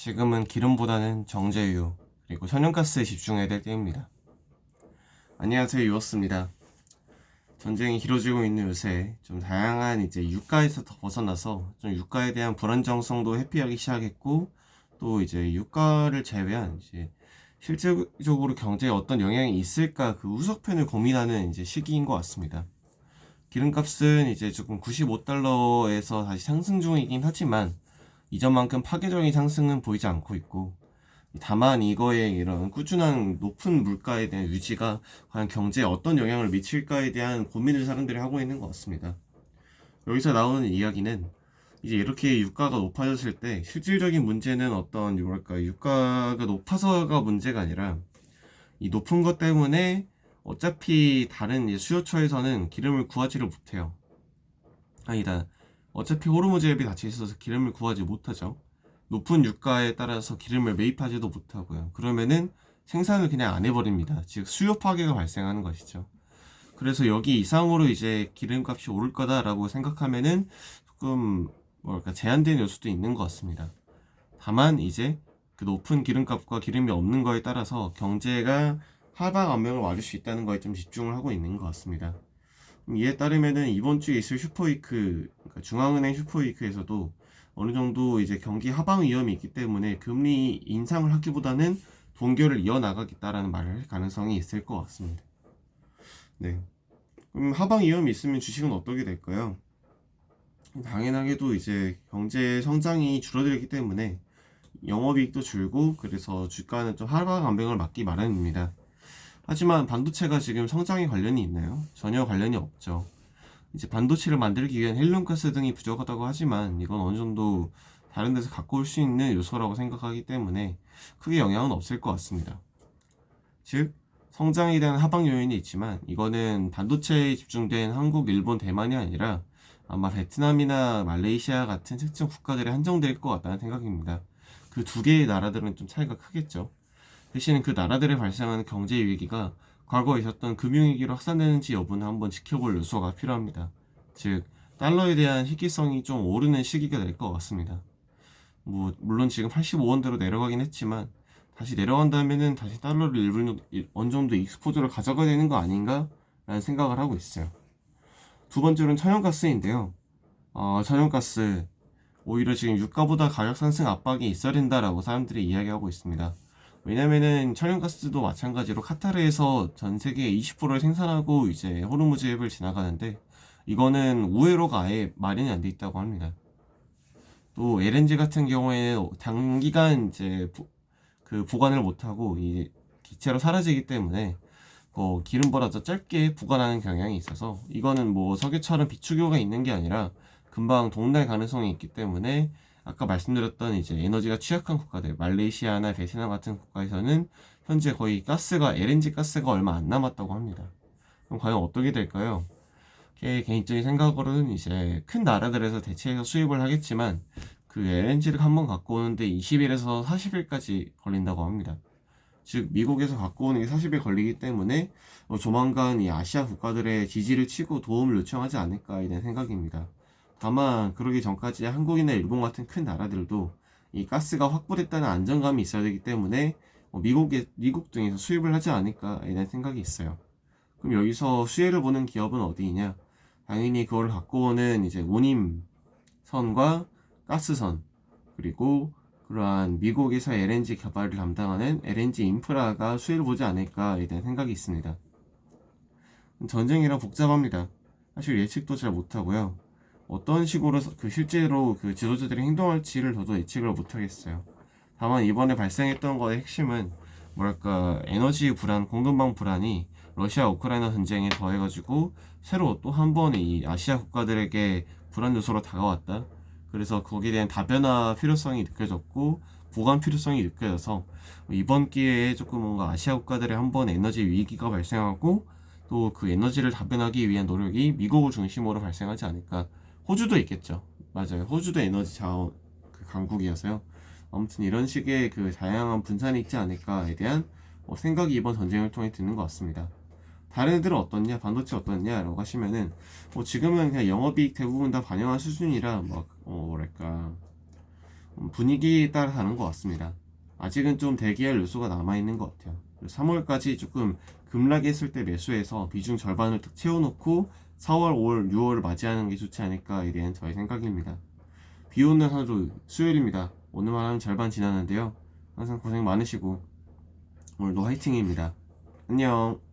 지금은 기름보다는 정제유, 그리고 천연가스에 집중해야 될 때입니다. 안녕하세요, 유었습니다. 전쟁이 길어지고 있는 요새 좀 다양한 이제 유가에서 더 벗어나서 좀 유가에 대한 불안정성도 회피하기 시작했고, 또 이제 유가를 제외한 이제 실질적으로 경제에 어떤 영향이 있을까 그 후속편을 고민하는 이제 시기인 것 같습니다. 기름값은 이제 조금 95달러에서 다시 상승 중이긴 하지만 이전만큼 파괴적인 상승은 보이지 않고 있고, 다만 이거의 이런 꾸준한 높은 물가에 대한 유지가 과연 경제에 어떤 영향을 미칠까에 대한 고민을 사람들이 하고 있는 것 같습니다. 여기서 나오는 이야기는 이제 이렇게 유가가 높아졌을 때 실질적인 문제는 어떤 뭐랄까 유가가 높아서가 문제가 아니라 이 높은 것 때문에 어차피 다른 이제 수요처에서는 기름을 구하지를 못해요. 아니다. 어차피 호르무즈앱이 닫혀 있어서 기름을 구하지 못하죠. 높은 유가에 따라서 기름을 매입하지도 못하고요. 그러면은 생산을 그냥 안 해버립니다. 즉 수요 파괴가 발생하는 것이죠. 그래서 여기 이상으로 이제 기름값이 오를 거다라고 생각하면은 조금 뭐랄까 제한된 요소도 있는 것 같습니다. 다만 이제 그 높은 기름값과 기름이 없는 거에 따라서 경제가 하방 압력을 맞을 수 있다는 거에 좀 집중을 하고 있는 것 같습니다. 이에 따르면은 이번 주에 있을 슈퍼위크, 그러니까 중앙은행 슈퍼위크에서도 어느 정도 이제 경기 하방 위험이 있기 때문에 금리 인상을 하기보다는 동결을 이어나가겠다라는 말을 할 가능성이 있을 것 같습니다. 네. 그럼 하방 위험이 있으면 주식은 어떻게 될까요? 당연하게도 이제 경제 성장이 줄어들기 때문에 영업이익도 줄고, 그래서 주가는 좀 하방 압력을 맞기 마련입니다. 하지만 반도체가 지금 성장에 관련이 있나요? 전혀 관련이 없죠. 이제 반도체를 만들기 위한 헬륨가스 등이 부족하다고 하지만 이건 어느 정도 다른 데서 갖고 올 수 있는 요소라고 생각하기 때문에 크게 영향은 없을 것 같습니다. 즉, 성장에 대한 하방 요인이 있지만 이거는 반도체에 집중된 한국, 일본, 대만이 아니라 아마 베트남이나 말레이시아 같은 특정 국가들에 한정될 것 같다는 생각입니다. 그 두 개의 나라들은 좀 차이가 크겠죠. 대신 그 나라들에 발생하는 경제 위기가 과거에 있었던 금융위기로 확산되는지 여부는 한번 지켜볼 요소가 필요합니다. 즉, 달러에 대한 희귀성이 좀 오르는 시기가 될 것 같습니다. 물론 지금 85원대로 내려가긴 했지만 다시 내려간다면은 다시 달러를 어느 정도 익스포저를 가져가야 되는 거 아닌가? 라는 생각을 하고 있어요. 두 번째로는 천연가스인데요. 천연가스 오히려 지금 유가보다 가격 상승 압박이 있어야 된다라고 사람들이 이야기하고 있습니다. 왜냐면은 천연가스도 마찬가지로 카타르에서 전 세계 20%를 생산하고 이제 호르무즈 앱을 지나가는데 이거는 우회로가 아예 마련이 안 돼 있다고 합니다. 또 LNG 같은 경우에는 단기간 이제 그 보관을 못하고 이 기체로 사라지기 때문에 기름보다 더 짧게 보관하는 경향이 있어서 이거는 뭐 석유처럼 비축유가 있는 게 아니라 금방 동날 가능성이 있기 때문에 아까 말씀드렸던 이제 에너지가 취약한 국가들 말레이시아나 베트남 같은 국가에서는 현재 거의 가스가 LNG 가스가 얼마 안 남았다고 합니다. 그럼 과연 어떻게 될까요? 제 개인적인 생각으로는 이제 큰 나라들에서 대체해서 수입을 하겠지만 그 LNG를 한번 갖고 오는데 20일에서 40일까지 걸린다고 합니다. 즉 미국에서 갖고 오는 게 40일 걸리기 때문에 조만간 이 아시아 국가들의 지지를 치고 도움을 요청하지 않을까에 대한 생각입니다. 다만 그러기 전까지 한국이나 일본 같은 큰 나라들도 이 가스가 확보됐다는 안정감이 있어야 되기 때문에 미국 등에서 수입을 하지 않을까에 대한 생각이 있어요. 그럼 여기서 수혜를 보는 기업은 어디이냐? 당연히 그걸 갖고 오는 이제 운임선과 가스선, 그리고 그러한 미국에서 LNG 개발을 담당하는 LNG 인프라가 수혜를 보지 않을까에 대한 생각이 있습니다. 전쟁이라 복잡합니다. 사실 예측도 잘 못하고요. 어떤 식으로 실제로 그 지도자들이 행동할지를 저도 예측을 못하겠어요. 다만 이번에 발생했던 거의 핵심은 뭐랄까 에너지 불안, 공급망 불안이 러시아 우크라이나 전쟁에 더해가지고 새로 또 한 번 이 아시아 국가들에게 불안 요소로 다가왔다. 그래서 거기에 대한 다변화 필요성이 느껴졌고 보관 필요성이 느껴져서 이번 기회에 조금 뭔가 아시아 국가들의 한 번 에너지 위기가 발생하고 또 그 에너지를 다변하기 위한 노력이 미국을 중심으로 발생하지 않을까. 호주도 있겠죠. 맞아요. 호주도 에너지 자원 그 강국이어서요. 아무튼 이런 식의 그 다양한 분산이 있지 않을까에 대한 생각이 이번 전쟁을 통해 드는 것 같습니다. 다른 애들은 어떻냐, 반도체 어떻냐라고 하시면은 지금은 그냥 영업이익 대부분 다 반영한 수준이라 뭐랄까 분위기에 따라 다른 것 같습니다. 아직은 좀 대기할 요소가 남아있는 것 같아요. 3월까지 조금 급락했을 때 매수해서 비중 절반을 딱 채워놓고 4월, 5월, 6월을 맞이하는 게 좋지 않을까에 대한 저의 생각입니다. 비 오는 하루 수요일입니다. 오늘만 하면 절반 지났는데요. 항상 고생 많으시고 오늘도 화이팅입니다. 안녕.